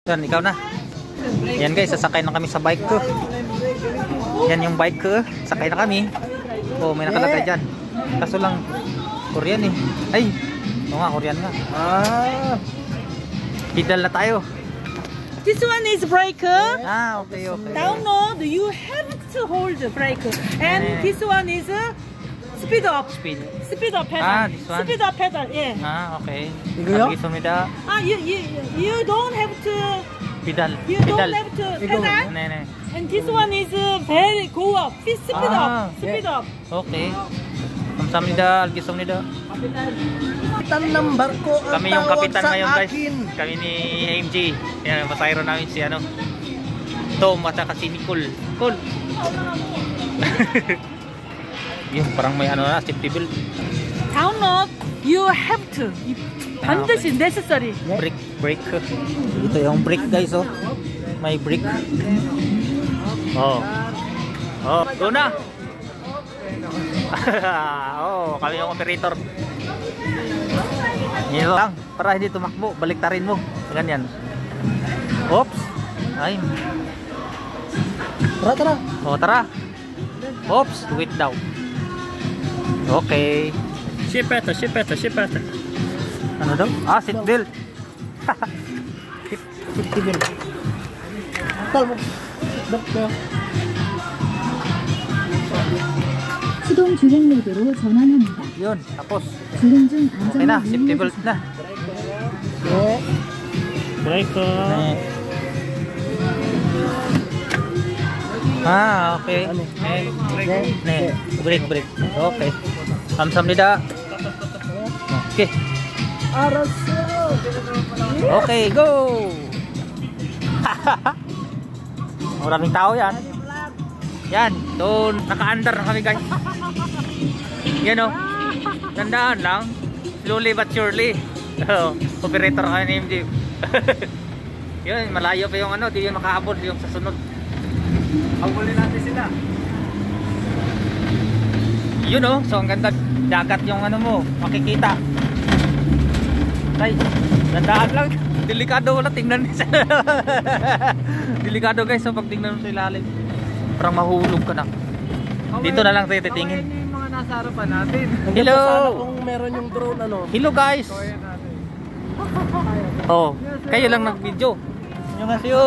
Yan, ikaw na. Yan guys, sasakay na kami sa bike ko. Yan yung bike ko. Sakay na kami. Oh, may nakalagay dyan. Kaso lang, Korean eh. Ay, oo nga, Korean nga. Pedal na tayo. This one is breaker. Okay, okay. Download, you have to hold the breaker. And this one is speed up. Speed up pedal. this one. Speed up pedal, yeah. Okay. 이거요? 알겠습니다. You don't have to. Pedal. You don't have to pedal. 네네. And this one is very go up. Speed up. Speed up. Okay. 감사합니다. 알겠습니다. Kapitan ng barko ang Kami yung tawag kapitan sa ngayon guys. akin. Kami ni AMG. Yan, pasayro namin si Tom at saka si Nicole. Cool. Yung parang may safety belt. Download, you have to. 반드시 necessary. Brake. Ito yung brake guys, oh. May brake. Go na. Kami yung operator. Yan lang, para hindi tumakbo, baliktarin mo. Ganyan. Oops. Ay. Tara. Tara. Oops, wait daw. Okay. Ship better. Ano daw? Seat belt. Safety belt. Tal mo. 수동 주행 모드로 전환합니다. Yun, tapos. 주행 중 Okay na, 안전을 safety belt na. Breaker. Okay. Break. Okay. 감사합니다. Okay. Arasyo. Okay, go! Maraming tao yan. Yan, doon, naka-under na kami guys. Yan o. Tandaan lang. Slowly but surely. Operator kami ni MJ. Yun, malayo pa yung di yun makahabol yung sa sunod. Habulin natin sila. Yun o, so ang ganda. Dagat yung mo, makikita. Ay, tandaan lang. Delikado wala, tingnan niya. Delikado guys, so pag tingnan mo sa ilalim, parang mahulog ka na. Dito na lang tayo titingin. Yung mga nasa harapan natin. Hello! Sana kung meron yung drone Hello guys! Kayo lang nag-video. Yung asyo!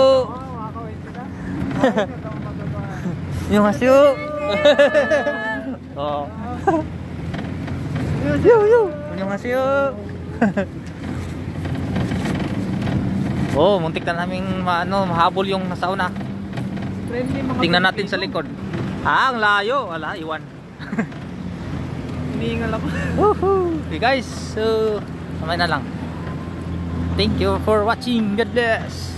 Yung asyo! Yung asyo! Muntik na naming mahabol yung nasa una. Tingnan natin sa likod. Ang layo. Wala, iwan. Hinihingal ako. Okay guys, so kamay na lang. Thank you for watching. God bless.